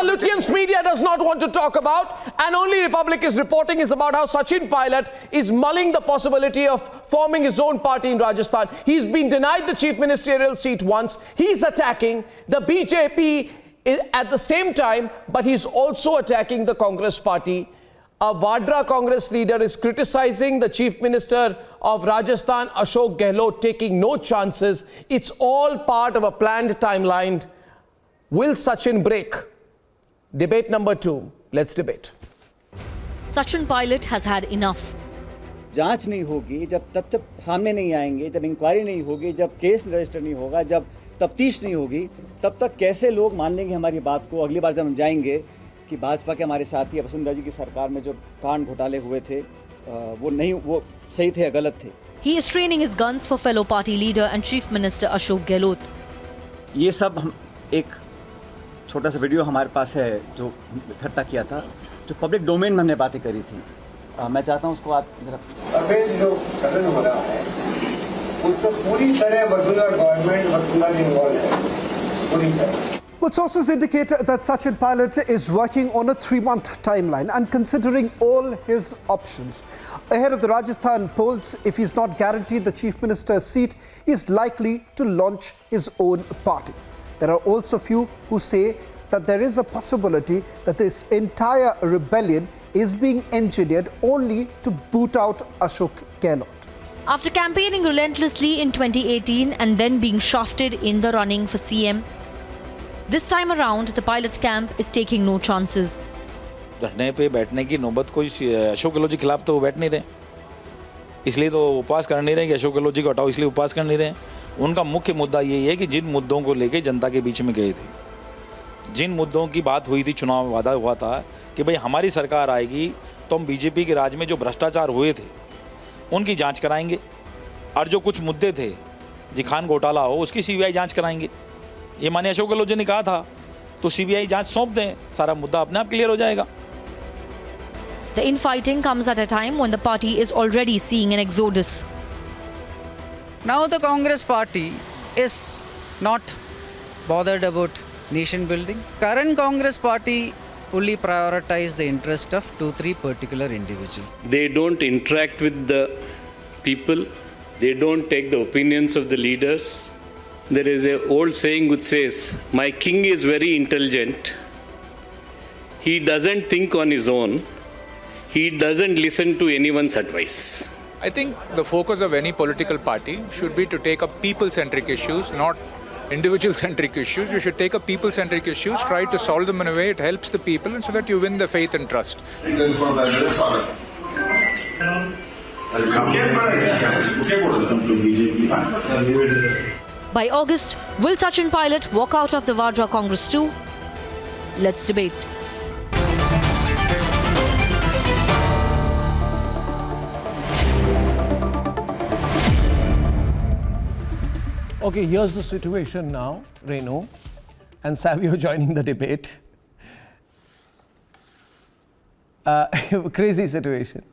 the Lutyens media does not want to talk about, and only Republic is reporting, is about how Sachin Pilot is mulling the possibility of forming his own party in Rajasthan. He's been denied the chief ministerial seat once. He's attacking the BJP at the same time, but he's also attacking the Congress party. A Vadra-Congress leader is criticizing the Chief Minister of Rajasthan, Ashok Gehlot, taking no chances. It's all part of a planned timeline. Will Sachin break? Debate number 2. Let's debate. Sachin Pilot has had enough. जांच नहीं होगी, जब तथ्य सामने नहीं आएंगे, जब inquiry नहीं होगी, जब केस रजिस्टर नहीं होगा, जब तफ्तीश नहीं होगी, तब तक कैसे लोग मान लेंगे हमारी बात को? अगली बार जब हम जाएंगे कि भाजपा के हमारे साथी वसुंधरा जी की सरकार में जो कांड घोटाले हुए थे वो सही थे या गलत थे. He is training his guns for fellow party leader and Chief Minister Ashok Gehlot. ये सब हम एक छोटा सा वीडियो हमारे पास है जो इकट्ठा किया था, जो पब्लिक डोमेन में हमने बातें करी थी. मैं चाहता हूँ उसको आप जरा. अवैध जो कथन हो रहा है उसको पूरी तरह वसुंधरा गवर्नमेंट वसुंधरा इन्वॉल्व है पूरी तरह. But sources indicate that Sachin Pilot is working on a 3-month timeline and considering all his options. Ahead of the Rajasthan polls, if he's not guaranteed the Chief Minister's seat, he is likely to launch his own party. There are also few who say that there is a possibility that this entire rebellion is being engineered only to boot out Ashok Gehlot. After campaigning relentlessly in 2018 and then being shafted in the running for CM, this time around, the Pilot camp is taking no chances. धरने पे बैठने की नौबत कोई अशोक गहलोत जी के खिलाफ तो वो बैठ नहीं रहे, इसलिए तो उपवास कर नहीं रहे कि अशोक गहलोत जी को हटाओ, इसलिए उपवास कर नहीं रहे. उनका मुख्य मुद्दा यही है कि जिन मुद्दों को लेके जनता के बीच में गए थे, जिन मुद्दों की बात हुई थी, चुनाव वादा हुआ था कि भाई हमारी सरकार आएगी तो हम बीजेपी के राज में जो भ्रष्टाचार हुए थे उनकी जाँच कराएंगे, और जो कुछ मुद्दे थे, जिखान घोटाला हो उसकी CBI जाँच कराएंगे. ये माने अशोक गहलोत जी ने कहा था, तो CBI जांच सौंप दें, सारा मुद्दा अपने आप क्लियर हो जाएगा. The infighting comes at a time when the party is already seeing an exodus. Now the Congress party is not bothered about nation building. Current Congress party only prioritize the interest of 2-3 particular individuals. They don't interact with the people. They don't take the opinions of the leaders. There is an old saying which says, "My king is very intelligent. He doesn't think on his own. He doesn't listen to anyone's advice." I think the focus of any political party should be to take up people-centric issues, not individual-centric issues. You should take up people-centric issues, try to solve them in a way it helps the people, and so that you win the faith and trust. By August, will Sachin Pilot walk out of the Vadra-Congress too? Let's debate. Okay, here's the situation now, Renu and Savio joining the debate. Crazy situation.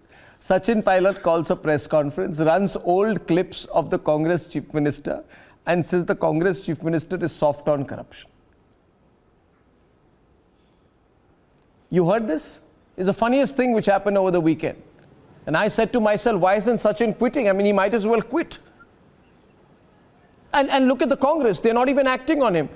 Sachin Pilot calls a press conference, runs old clips of the Congress Chief Minister and says the Congress Chief Minister is soft on corruption. You heard this? It's the funniest thing which happened over the weekend. And I said to myself, why isn't Sachin quitting? I mean, he might as well quit. And look at the Congress, they're not even acting on him.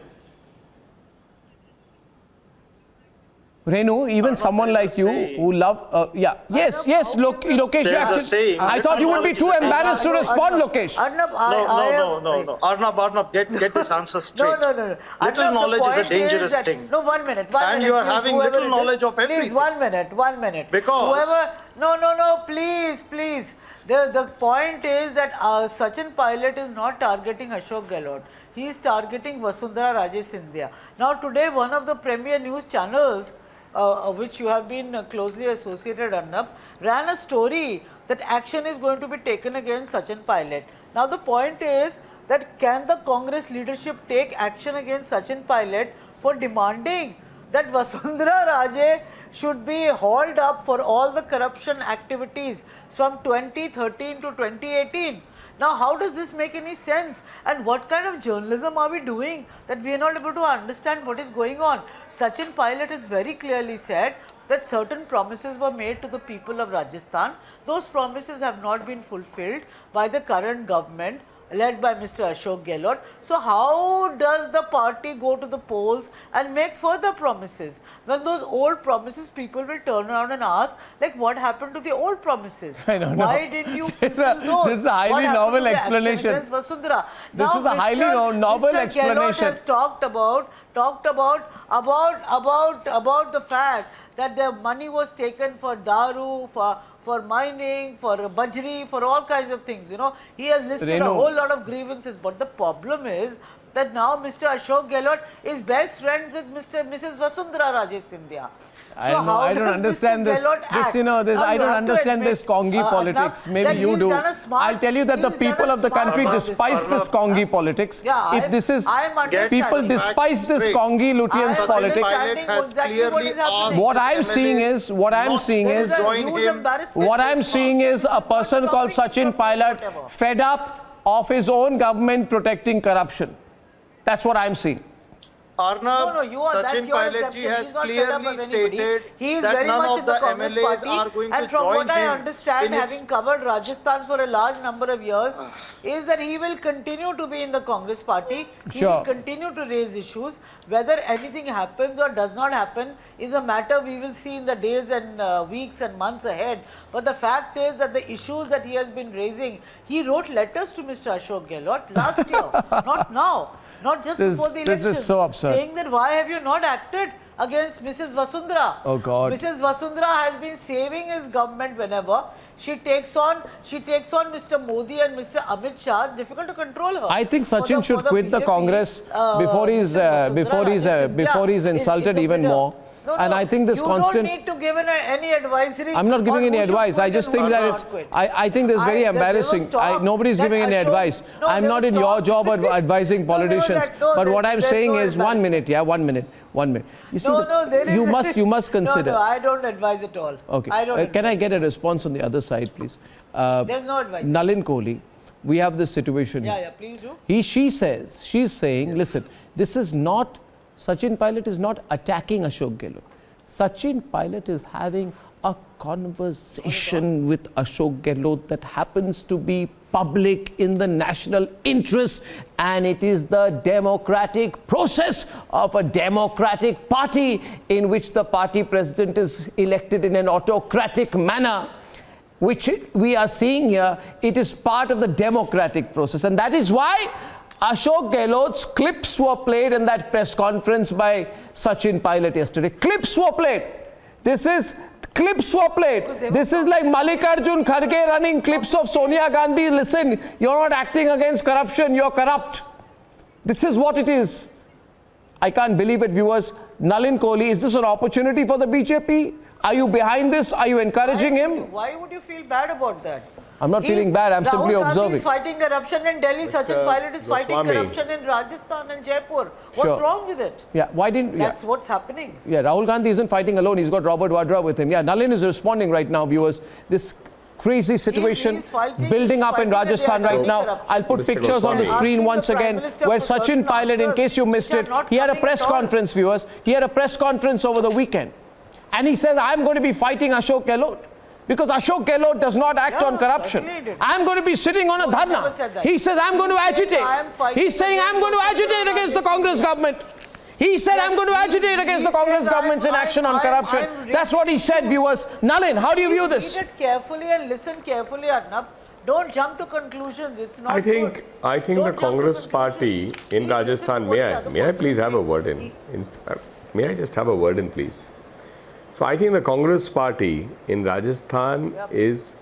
Renu, even someone like you who love, yes, Lokesh, actually, I thought you would be too embarrassed to respond, Lokesh. No. Arnab, get this answer straight. No. Little knowledge is a dangerous thing. No, one minute. And you are having little knowledge of everything. Please, one minute. Because... No, please. The point is that Sachin Pilot is not targeting Ashok Gehlot. He is targeting Vasundhara Raje Scindia. Now today, one of the premier news channels, which you have been closely associated, Arnab, ran a story that action is going to be taken against Sachin Pilot. Now the point is that can the Congress leadership take action against Sachin Pilot for demanding that Vasundhara Raje should be hauled up for all the corruption activities from 2013 to 2018? Now, how does this make any sense? And what kind of journalism are we doing that we are not able to understand what is going on? Sachin Pilot has very clearly said that certain promises were made to the people of Rajasthan. Those promises have not been fulfilled by the current government led by Mr. Ashok Gehlot. So how does the party go to the polls and make further promises? When those old promises, people will turn around and ask, like, what happened to the old promises? I don't know. Why didn't you fulfill those? This is a highly novel explanation. This is a highly novel explanation. Gehlot has talked about the fact that the money was taken for daru, for mining, for bajri, for all kinds of things. You know, he has listed a whole lot of grievances. But the problem is that now Mr. Ashok Gehlot is best friends with Mrs. Vasundhara Raje Scindia. I don't understand this. I don't understand this Congi politics. Maybe you do. I'll tell you that the people of the country despise this Congi politics. If this is people despise this Congi Lutyens politics. What I'm seeing is a person called Sachin Pilot fed up of his own government protecting corruption. That's what I'm seeing. Arnab, Sachin Pilot ji has clearly stated that none of the MLAs are going to join him. And from what I understand, having covered Rajasthan for a large number of years, is that he will continue to be in the Congress party. He will continue to raise issues. Whether anything happens or does not happen is a matter we will see in the days and weeks and months ahead. But the fact is that the issues that he has been raising, he wrote letters to Mr. Ashok Gehlot last year, not now. Not just before the election. This is so absurd. Saying that why have you not acted against Mrs. Vasundhara? Oh God. Mrs. Vasundhara has been saving his government whenever she takes on Mr. Modi and Mr. Amit Shah. Difficult to control her. I think Sachin should quit the Congress before he's insulted even more. And I think this constant. You don't need to give any advisory. I'm not giving any advice. I just think that it's. I think this is very embarrassing. Nobody's giving any advice. I'm not in your job of advising politicians. But what I'm saying is 1 minute. Yeah, 1 minute. 1 minute. You see, you must consider. No, I don't advise at all. Okay. Can I get a response on the other side, please? There's no advice. Nalin Kohli, we have this situation. Yeah, please do. She's saying, listen, this is not. Sachin Pilot is not attacking Ashok Gehlot. Sachin Pilot is having a conversation with Ashok Gehlot that happens to be public in the national interest, and it is the democratic process of a democratic party in which the party president is elected in an autocratic manner, which we are seeing here. It is part of the democratic process, and that is why Ashok Gehlot's clips were played in that press conference by Sachin Pilot yesterday. Clips were played. Clips were played. This is like Mallikarjun Kharge running clips of Sonia Gandhi. Listen, you're not acting against corruption, you're corrupt. This is what it is. I can't believe it, viewers. Nalin Kohli, is this an opportunity for the BJP? Are you behind this? Are you encouraging him? Why would you feel bad about that? I'm not feeling bad, I'm simply observing. Rahul Gandhi is fighting corruption in Delhi, Sachin Pilot is fighting corruption in Rajasthan and Jaipur. What's wrong with it? Yeah, why didn't... That's what's happening. Yeah, Rahul Gandhi isn't fighting alone, he's got Robert Vadra with him. Yeah, Nalin is responding right now, viewers. This crazy situation building up in Rajasthan right now. I'll put pictures on the screen once again where Sachin Pilot, in case you missed it, he had a press conference, viewers. He had a press conference over the weekend. And he says, I'm going to be fighting Ashok Gehlot. Because Ashok Gehlot does not act on corruption. I'm going to be sitting on a dharna. He says, I'm going to agitate. He's saying, I'm going to agitate against the Congress government. He said, I'm going to agitate against the Congress government's inaction on corruption. That's what he said, viewers. Nalin, how do you view this? Read it carefully and listen carefully, Arnab. Don't jump to conclusions. It's not good. I think the Congress party in Rajasthan, may I please have a word in? May I just have a word in, please? So I think the Congress party in Rajasthan is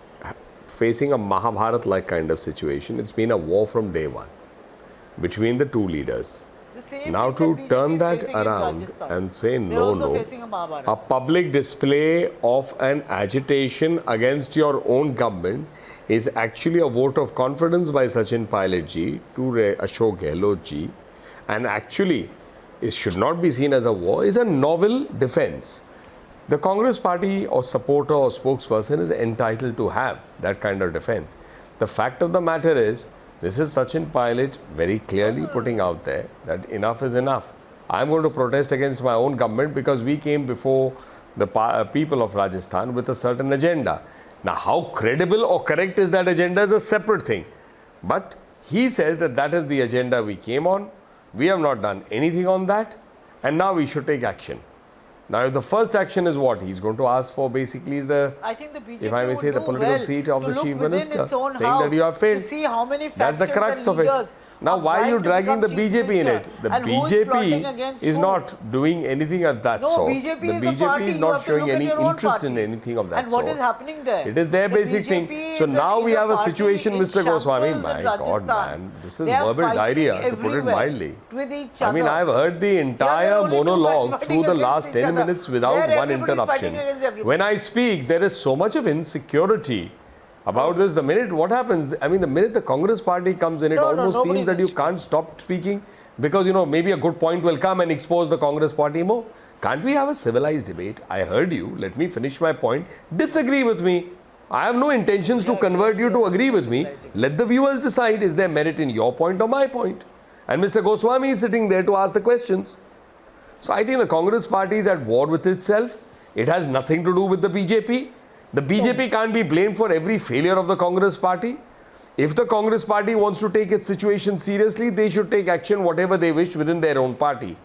facing a Mahabharat-like kind of situation. It's been a war from day one between the two leaders. Now to turn that around and say no, a public display of an agitation against your own government is actually a vote of confidence by Sachin Pilot ji to Ashok Gehlot ji, and actually it should not be seen as a war, it's a novel defense. The Congress party or supporter or spokesperson is entitled to have that kind of defense. The fact of the matter is, this is Sachin Pilot very clearly putting out there that enough is enough. I'm going to protest against my own government because we came before the people of Rajasthan with a certain agenda. Now, how credible or correct is that agenda is a separate thing. But he says that that is the agenda we came on. We have not done anything on that. And now we should take action. Now, if the first action is what he's going to ask for, basically, is the, I think the BJP if I may say, the political seat of the chief minister, saying that you have failed. See how many that's the crux of it. Now, why are you dragging the BJP in it? The BJP is not doing anything of that sort. The BJP is not showing any interest in anything of that and sort. What is happening there? It is their basic thing. So now we have a situation, Mr. Goswami. My God, man, this is verbal diarrhea, to put it mildly. I mean, I've heard the entire monologue through the last 10 minutes without one interruption. When I speak, there is so much of insecurity about this. The minute what happens, I mean, the minute the Congress party comes in, it almost seems that you can't stop speaking because, you know, maybe a good point will come and expose the Congress party more. Can't we have a civilized debate? I heard you. Let me finish my point. Disagree with me. I have no intentions to convert you to agree with me. Let the viewers decide, is there merit in your point or my point? And Mr. Goswami is sitting there to ask the questions. So I think the Congress party is at war with itself. It has nothing to do with the BJP. The BJP can't be blamed for every failure of the Congress party. If the Congress party wants to take its situation seriously, they should take action whatever they wish within their own party.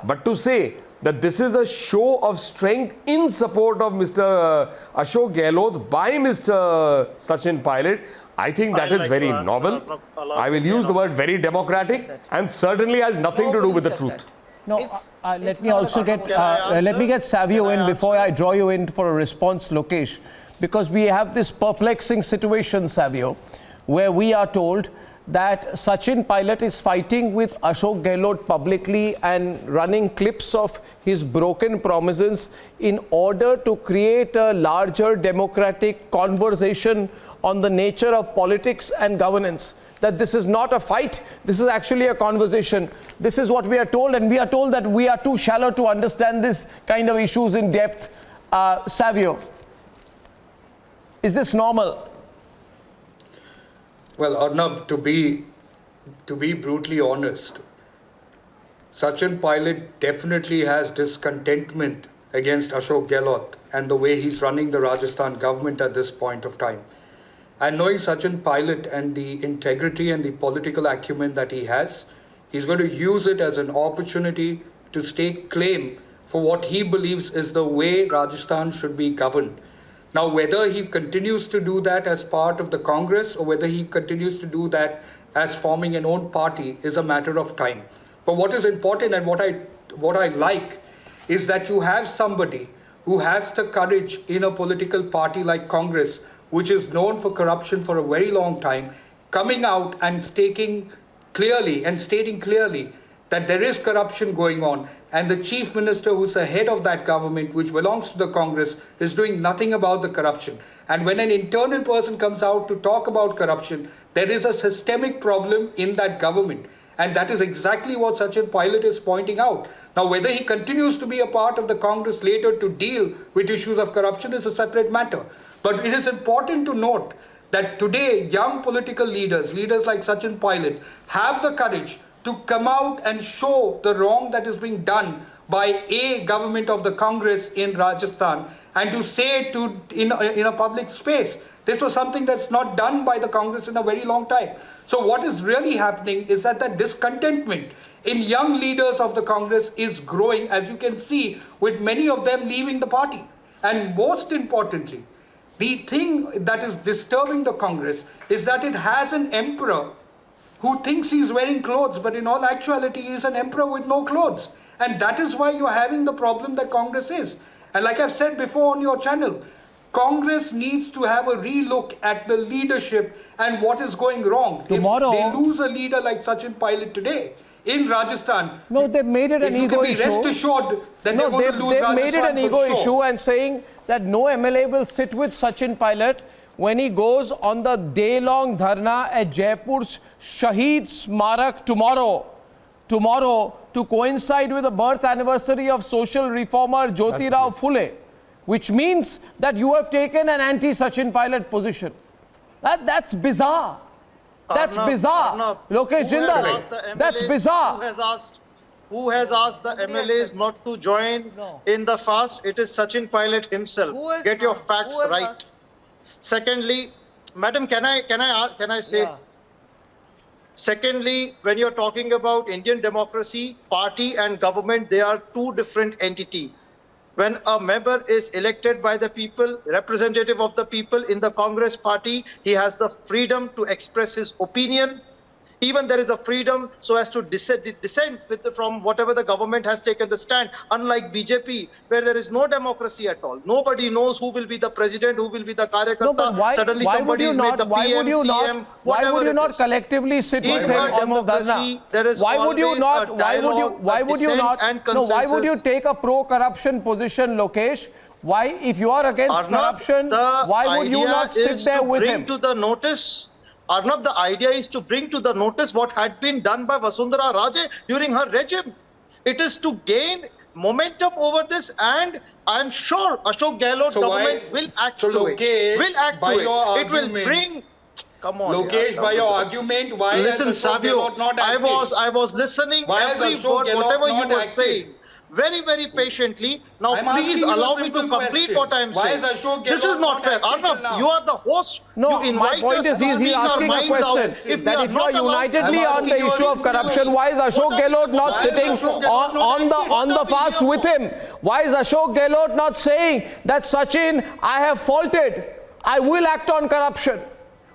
But to say that this is a show of strength in support of Mr. Ashok Gehlot by Mr. Sachin Pilot, I think that is very novel. I will use the word very democratic and certainly has nothing to do with the truth. No, let me also get Savio in before I draw you in for a response, Lokesh, because we have this perplexing situation, Savio, where we are told that Sachin Pilot is fighting with Ashok Gehlot publicly and running clips of his broken promises in order to create a larger democratic conversation on the nature of politics and governance. That this is not a fight, this is actually a conversation. This is what we are told, and we are told that we are too shallow to understand this kind of issues in depth. Savio, is this normal? Well, Arnab, to be brutally honest, Sachin Pilot definitely has discontentment against Ashok Gehlot and the way he's running the Rajasthan government at this point of time. And knowing Sachin Pilot and the integrity and the political acumen that he has, he's going to use it as an opportunity to stake claim for what he believes is the way Rajasthan should be governed. Now, whether he continues to do that as part of the Congress or whether he continues to do that as forming an own party is a matter of time. But what is important and what I like is that you have somebody who has the courage in a political party like Congress, which is known for corruption for a very long time, coming out and stating clearly that there is corruption going on, and the chief minister who's the head of that government, which belongs to the Congress, is doing nothing about the corruption. And when an internal person comes out to talk about corruption, there is a systemic problem in that government. And that is exactly what Sachin Pilot is pointing out. Now, whether he continues to be a part of the Congress later to deal with issues of corruption is a separate matter. But it is important to note that today, young political leaders like Sachin Pilot, have the courage to come out and show the wrong that is being done by a government of the Congress in Rajasthan and to say it in a public space. This was something that's not done by the Congress in a very long time. So what is really happening is that the discontentment in young leaders of the Congress is growing, as you can see, with many of them leaving the party. And most importantly, the thing that is disturbing the Congress is that it has an emperor who thinks he's wearing clothes, but in all actuality, he is an emperor with no clothes. And that is why you're having the problem that Congress is. And like I've said before on your channel, Congress needs to have a relook at the leadership and what is going wrong. Tomorrow, if they lose a leader like Sachin Pilot today in Rajasthan, no, they've made it an ego issue. Rest assured that they're going to lose Rajasthan. They've made it an ego issue and saying that no MLA will sit with Sachin Pilot when he goes on the day-long dharna at Jaipur's Shaheed Smarak tomorrow to coincide with the birth anniversary of social reformer Jyoti Rao Phule, which means that you have taken an anti-Sachin Pilot position. That's bizarre. That's bizarre. Lokesh Jindal, that's bizarre. Who has asked the MLAs not to join in the fast? It is Sachin Pilot himself. Get your facts right. Secondly, Madam, can I say? Yeah. Secondly, when you're talking about Indian democracy, party and government, they are two different entities. When a member is elected by the people, representative of the people in the Congress party, he has the freedom to express his opinion. Even there is a freedom so as to dissent from whatever the government has taken the stand, unlike BJP, where there is no democracy at all. Nobody knows who will be the president, who will be the Karyakarta. No, but Suddenly somebody is made the PM, CM, why would you not collectively sit with him on the dharna? Why would you take a pro-corruption position, Lokesh? Why, if you are against corruption, why would you not sit there with him? Arnab, the idea is to bring to the notice what had been done by Vasundhara Raje during her regime. It is to gain momentum over this, and I'm sure Ashok Gehlot government will act to it. Will act to it. It will bring. Come on, Lokesh, by your argument, why listen, has Ashok Gehlot not acted? I was listening every word, whatever you were saying. Very, very patiently. Now, please allow me to complete what I am saying. This is not fair. Arnab, you are the host. No, my point is he's asking a question. That if you are unitedly on the issue of corruption, why is Ashok Gehlot not sitting on the fast with him? Why is Ashok Gehlot not saying that, Sachin, I have faulted, I will act on corruption?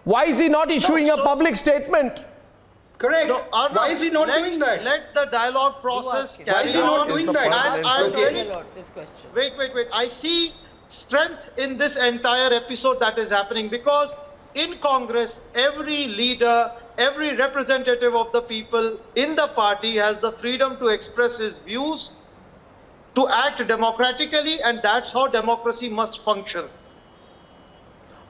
Why is he not issuing a public statement? Correct. No, why is he not doing that? Let the dialogue process carry on. Why is he not doing that? And wait. I see strength in this entire episode that is happening, because in Congress, every leader, every representative of the people in the party has the freedom to express his views, to act democratically, and that's how democracy must function.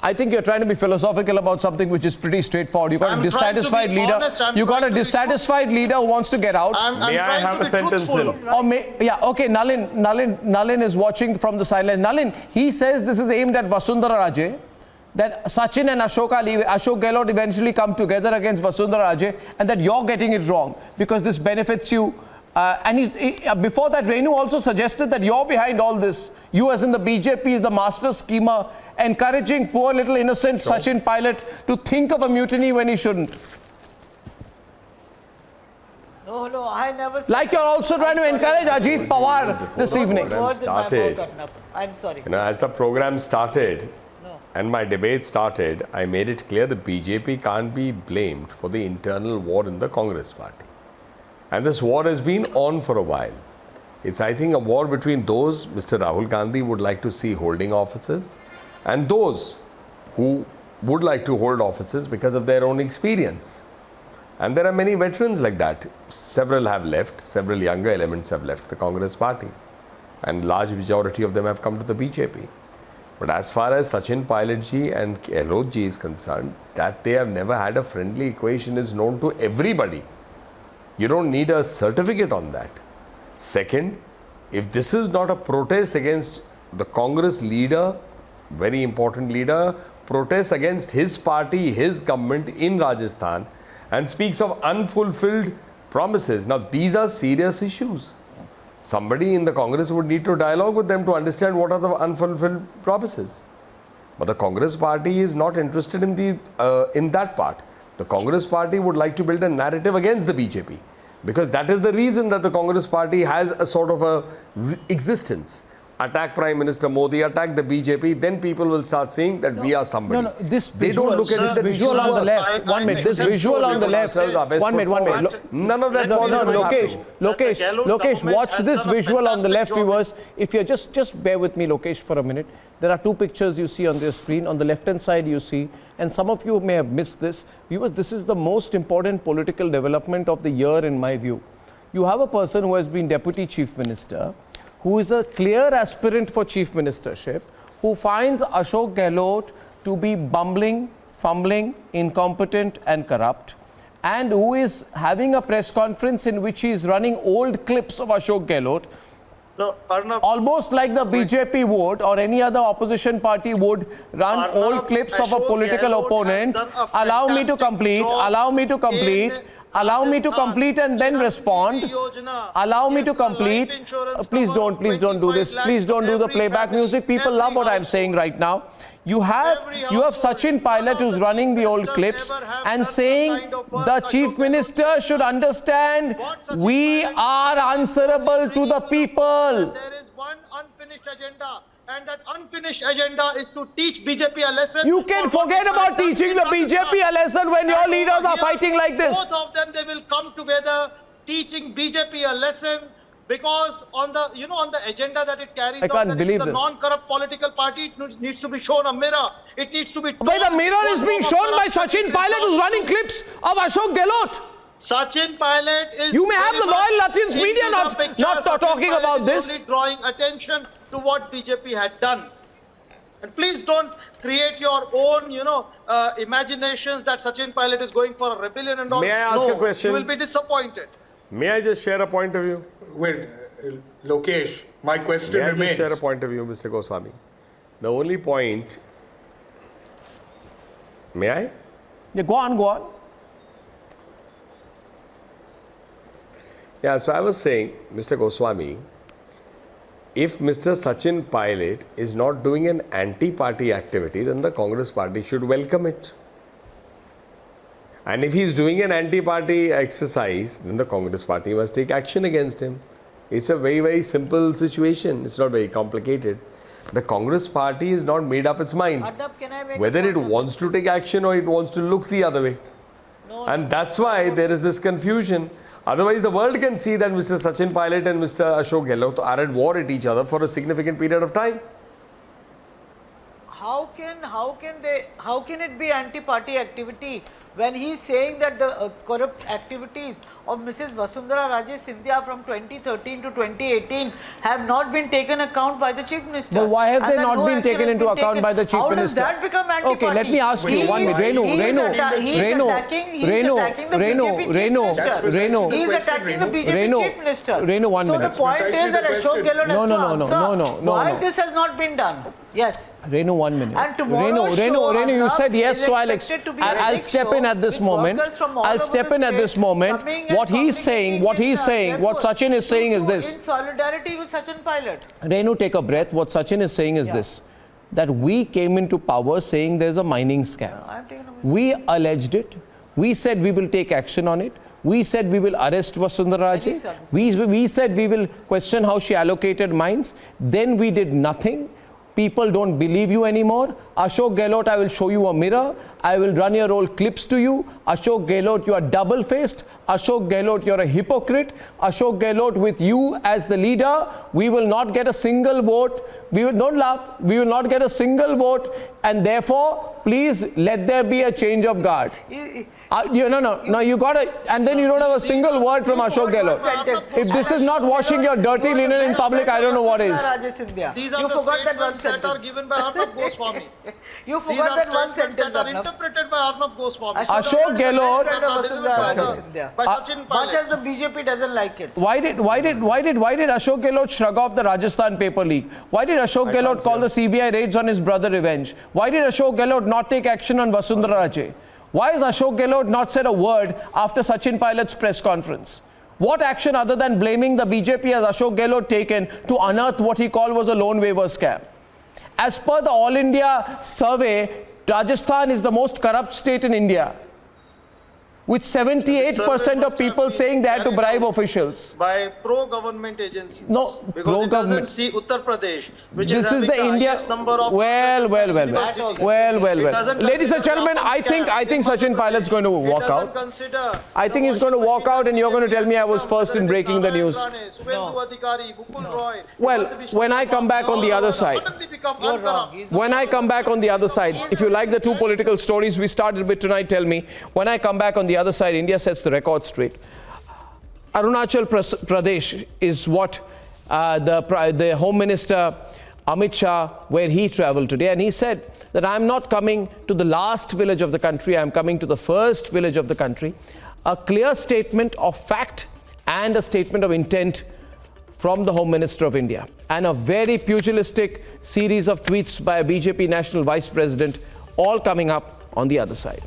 I think you're trying to be philosophical about something which is pretty straightforward. You've got a dissatisfied leader. You've got a dissatisfied leader who wants to get out. May I have a sentence in? Okay, Nalin is watching from the sidelines. Nalin, he says this is aimed at Vasundhara Raje, that Sachin and Ashok Gehlot eventually come together against Vasundhara Raje, and that you're getting it wrong because this benefits you. Before that, Renu also suggested that you're behind all this. You, as in the BJP, is the master schemer, encouraging poor little innocent Sachin Pilot to think of a mutiny when he shouldn't. No, I never said. Like you're also trying to encourage Ajit Pawar this evening. I'm sorry. As the program started and my debate started, I made it clear that BJP can't be blamed for the internal war in the Congress party. And this war has been on for a while. It's, I think, a war between those Mr. Rahul Gandhi would like to see holding offices and those who would like to hold offices because of their own experience. And there are many veterans like that. Several have left, several younger elements have left the Congress party. And large majority of them have come to the BJP. But as far as Sachin Pilot ji and Gehlot ji is concerned, that they have never had a friendly equation is known to everybody. You don't need a certificate on that. Second, if this is not a protest against the Congress leader, very important leader, protests against his party, his government in Rajasthan, and speaks of unfulfilled promises. Now, these are serious issues. Somebody in the Congress would need to dialogue with them to understand what are the unfulfilled promises. But the Congress party is not interested in that part. The Congress party would like to build a narrative against the BJP, because that is the reason that the Congress party has a sort of a existence. Attack Prime Minister Modi, attack the BJP, then people will start saying that we are somebody. This visual, this visual on the left, one minute, this visual on the left, one minute. None of that. Lokesh, watch this visual on the left, viewers. If you're just bear with me, Lokesh, for a minute. There are two pictures you see on the screen. On the left-hand side you see, and some of you may have missed this. Viewers, this is the most important political development of the year in my view. You have a person who has been Deputy Chief Minister, who is a clear aspirant for Chief Ministership, who finds Ashok Gehlot to be bumbling, fumbling, incompetent and corrupt, and who is having a press conference in which he is running old clips of Ashok Gehlot No, Arnab, almost like the BJP would or any other opposition party would run Arnab, old clips of a Ashok political Gehlot opponent. has done a Allow me to fantastic complete. job Allow me to complete. in Allow me to Rajasthan. complete and then respond. Yojana Allow me to gives a life complete. insurance Please cover don't, of please don't do 25 this. lakhs Please don't to do the every playback family, music. People every love what I'm household. saying right now. You have Sachin Pilot who's running the old clips and saying the Chief Minister should understand we are answerable to the people. There is one unfinished agenda, and that unfinished agenda is to teach BJP a lesson. You can forget about teaching the BJP a lesson when your leaders are fighting like this. Both of them, they will come together teaching BJP a lesson. Because on the, on the agenda that it carries, I can't believe it's a this. non-corrupt political party. It needs to be shown a mirror. It needs to be. But the mirror is being shown by Sachin Pilot, who's running clips of Ashok Gehlot. Sachin Pilot is. You may have the loyal Latin's media not talking about this. Only drawing attention to what BJP had done. And please don't create your own, imaginations that Sachin Pilot is going for a rebellion and all. May I ask a question? You will be disappointed. May I just share a point of view? Wait, Lokesh, my question May I remains. just share a point of view, Mr. Goswami? The only point... May I? Yeah, go on, go on. Yeah, so I was saying, Mr. Goswami, if Mr. Sachin Pilot is not doing an anti-party activity, then the Congress party should welcome it. And if he is doing an anti-party exercise, then the Congress party must take action against him. It's a very, very simple situation. It's not very complicated. The Congress party is not made up its mind Arnab, can I make whether a it point on wants to take action or it wants to look the other way. No, And that's why there is this confusion. Otherwise, the world can see that Mr. Sachin Pilot and Mr. Ashok Gehlot are at war at each other for a significant period of time. How can it be anti-party activity when he is saying that the corrupt activities of Mrs. Vasundhara Raje Scindia from 2013 to 2018 have not been taken account by the Chief Minister? But why have And they that not no been action taken has into been account taken? by the Chief How Minister? How does that become anti-party? Okay, let me ask you one minute. Renu, He is attacking the BJP Chief Minister. Renu, 1 so minute. the point is that Ashok Gehlot has to answer why no. this has not been done. Yes. Renu, 1 minute. And tomorrow's show, Renu, you Arnab, said yes, is so I'll expected to be a I'll big step show in at this with moment. workers from all I'll over step the in at this state moment. coming and What he's saying, what Sachin is saying is this. In solidarity with Sachin Pilot. Renu, take a breath. What Sachin is saying is this, that we came into power saying there's a mining scam. We alleged it. We said we will take action on it. We said we will arrest Vasundhara Raje. We said we will question how she allocated mines. Then we did nothing. People don't believe you anymore. Ashok Gehlot, I will show you a mirror. I will run your old clips to you. Ashok Gehlot, you are double-faced. Ashok Gehlot, you're a hypocrite. Ashok Gehlot, with you as the leader, we will not get a single vote. Don't laugh. We will not get a single vote. And therefore, please let there be a change of guard. No, you got to, and then you don't have a single word from Ashok Gehlot. If this is not washing your dirty linen in public, I don't know what is. These are the statements that are given by Arnab Goswami. You forgot that one sentence that are interpreted by Arnab Goswami. Ashok Gehlot. Much as the BJP doesn't like it. Why did Ashok Gehlot shrug off the Rajasthan paper leak? Why did Ashok Gehlot call the CBI raids on his brother revenge? Why did Ashok Gehlot not take action on Vasundhara Raje? Why has Ashok Gehlot not said a word after Sachin Pilot's press conference? What action other than blaming the BJP has Ashok Gehlot taken to unearth what he called was a loan waiver scam? As per the All India survey, Rajasthan is the most corrupt state in India, with 78% of people saying they had to bribe officials. By pro-government agencies. No, because it doesn't see Uttar Pradesh, which this is the India. Number of Well. Ladies and gentlemen, I think Sachin Pilot's going to walk out. I think he's going to walk out, and you're going to tell me I was first in breaking the news. Well, when I come back on the other side, if you like the two political stories we started with tonight, tell me. When I come back on the other side, India sets the record straight. Arunachal Pradesh is what the Home Minister Amit Shah, where he traveled today, and he said that I'm not coming to the last village of the country, I'm coming to the first village of the country. A clear statement of fact and a statement of intent from the Home Minister of India, and a very pugilistic series of tweets by a BJP National Vice President, all coming up on the other side.